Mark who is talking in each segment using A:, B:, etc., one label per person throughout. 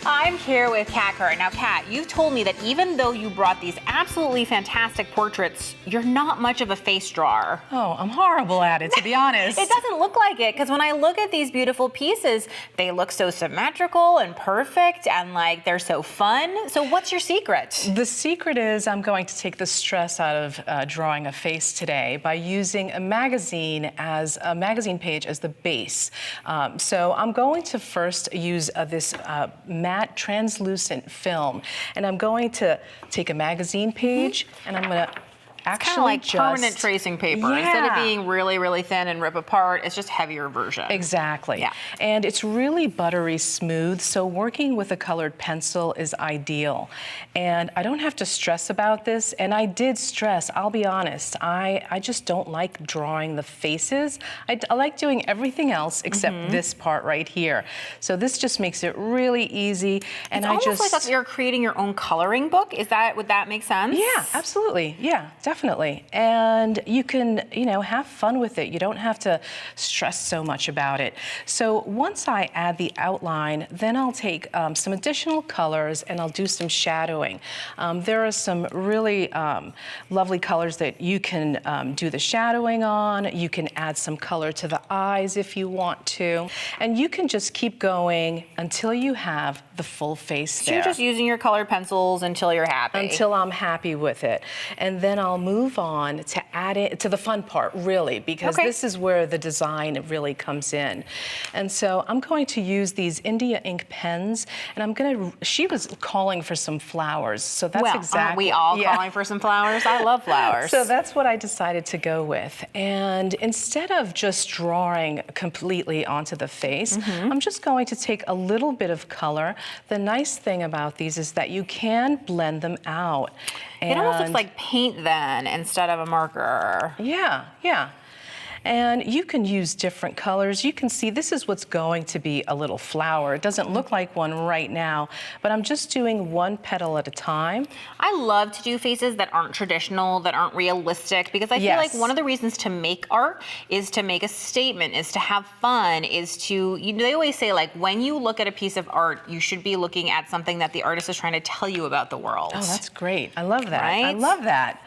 A: I'm here with Cat Kerr. Now, Cat, you've told me that even though you brought these absolutely fantastic portraits, you're not much of a face drawer.
B: Oh, I'm horrible at it, to be honest.
A: It doesn't look like it, because when I look at these beautiful pieces, they look so symmetrical and perfect, and like they're so fun. So what's your secret?
B: The secret is I'm going to take the stress out of drawing a face today by using a magazine page as the base. So I'm going to first use this matte translucent film, and I'm going to take a magazine page and I'm going to actually
A: kind of like permanent tracing paper.
B: Yeah.
A: Instead of being really, really thin and rip apart, it's just heavier version.
B: Exactly.
A: Yeah.
B: And it's really buttery smooth, so working with a colored pencil is ideal. And I don't have to stress about this, and I did stress, I'll be honest. I just don't like drawing the faces. I like doing everything else except this part right here. So this just makes it really easy. And
A: it's almost like you're creating your own coloring book. Would that make sense?
B: Yeah, absolutely. Yeah, definitely. And you can, have fun with it. You don't have to stress so much about it. So once I add the outline, then I'll take some additional colors and I'll do some shadowing. There are some really lovely colors that you can do the shadowing on. You can add some color to the eyes if you want to. And you can just keep going until you have the full face there.
A: So you're just using your colored pencils until you're happy.
B: Until I'm happy with it. And then I'll move on to add it to the fun part, really, because this is where the design really comes in. And so I'm going to use these India ink pens, and she was calling for some flowers, so that's exactly.
A: Aren't we all calling for some flowers? I love flowers.
B: So that's what I decided to go with. And instead of just drawing completely onto the face, I'm just going to take a little bit of color. The nice thing about these is that you can blend them out.
A: It almost looks like paint then instead of a marker.
B: Yeah, yeah. And you can use different colors. You can see this is what's going to be a little flower. It doesn't look like one right now, but I'm just doing one petal at a time.
A: I love to do faces that aren't traditional, that aren't realistic, because I feel like one of the reasons to make art is to make a statement, is to have fun, is to, they always say, like, when you look at a piece of art, you should be looking at something that the artist is trying to tell you about the world.
B: Oh, that's great. I love that.
A: Right?
B: I love that.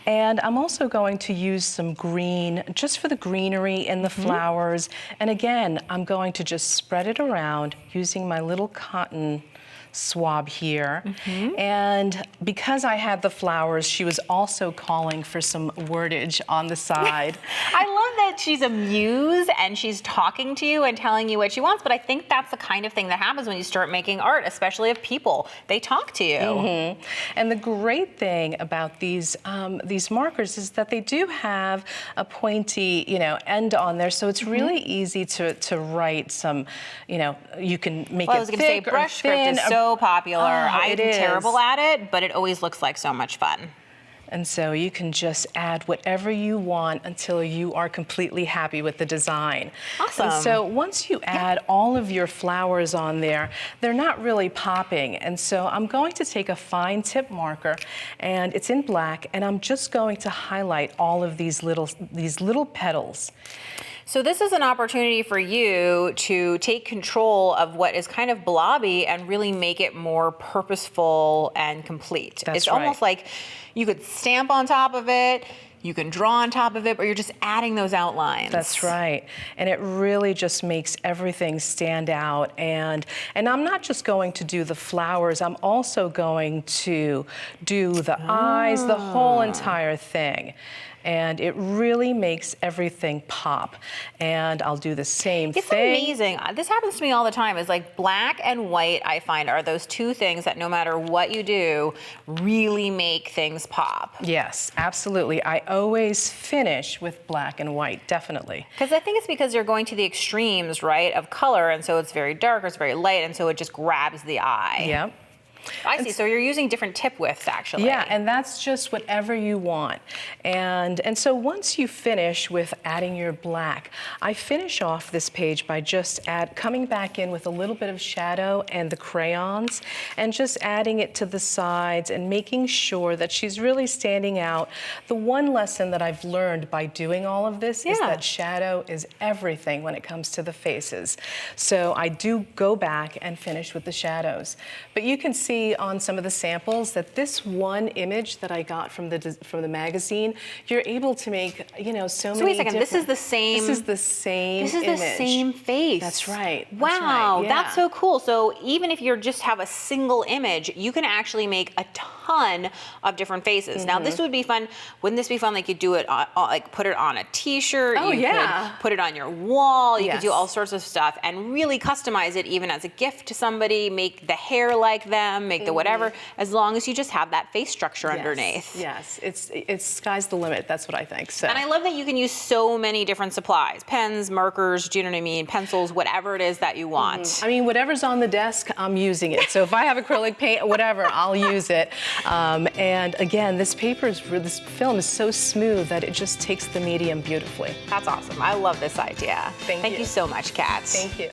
B: And I'm also going to use some green, just for the greenery in the flowers. And again, I'm going to just spread it around using my little cotton swab here. And because I had the flowers, she was also calling for some wordage on the side.
A: I love that she's a muse and she's talking to you and telling you what she wants, but I think that's the kind of thing that happens when you start making art, especially of people. They talk to you.
B: And the great thing about these markers is that they do have a pointy, end on there, so it's really easy to write some, you can make it thick or thin.
A: I was going to say brush script is so popular. I'm terrible at it, but it always looks like so much fun.
B: And so you can just add whatever you want until you are completely happy with the design.
A: Awesome.
B: And so once you add all of your flowers on there, they're not really popping. And so I'm going to take a fine tip marker, and it's in black, and I'm just going to highlight all of these little petals.
A: So this is an opportunity for you to take control of what is kind of blobby and really make it more purposeful and complete.
B: That's
A: it's almost like you could stamp on top of it, you can draw on top of it, but you're just adding those outlines.
B: That's right. And it really just makes everything stand out. And I'm not just going to do the flowers, I'm also going to do the eyes, the whole entire thing. And it really makes everything pop. And I'll do the same thing.
A: It's amazing. This happens to me all the time. It's like black and white, I find, are those two things that no matter what you do, really make things pop.
B: Yes, absolutely. I always finish with black and white, definitely.
A: Because I think it's because you're going to the extremes, right, of color, and so it's very dark or it's very light, and so it just grabs the eye.
B: Yep.
A: I see. So you're using different tip widths, actually.
B: Yeah, and that's just whatever you want. And so once you finish with adding your black, I finish off this page by just coming back in with a little bit of shadow and the crayons, and just adding it to the sides and making sure that she's really standing out. The one lesson that I've learned by doing all of this is that shadow is everything when it comes to the faces. So I do go back and finish with the shadows. But you can see on some of the samples that this one image that I got from the magazine, you're able to make, you know, so many.
A: Wait a second, this is the same.
B: This is the same.
A: This is
B: image.
A: the same face.
B: That's right.
A: Wow,
B: that's right. Yeah.
A: That's so cool. So even if you just have a single image, you can actually make a ton of different faces. Now this would be fun. Wouldn't this be fun? Like you do it, like put it on a T-shirt.
B: Oh,
A: you could put it on your wall. You could do all sorts of stuff and really customize it, even as a gift to somebody. Make the hair like them. Make the whatever. As long as you just have that face structure underneath.
B: Yes, it's sky's the limit. That's what I think. So.
A: And I love that you can use so many different supplies: pens, markers. Do you know what I mean? Pencils, whatever it is that you want.
B: I mean, whatever's on the desk, I'm using it. So if I have acrylic paint, whatever, I'll use it. And again, this film is so smooth that it just takes the medium beautifully.
A: That's awesome. I love this idea.
B: Thank you
A: so much, Kat.
B: Thank you.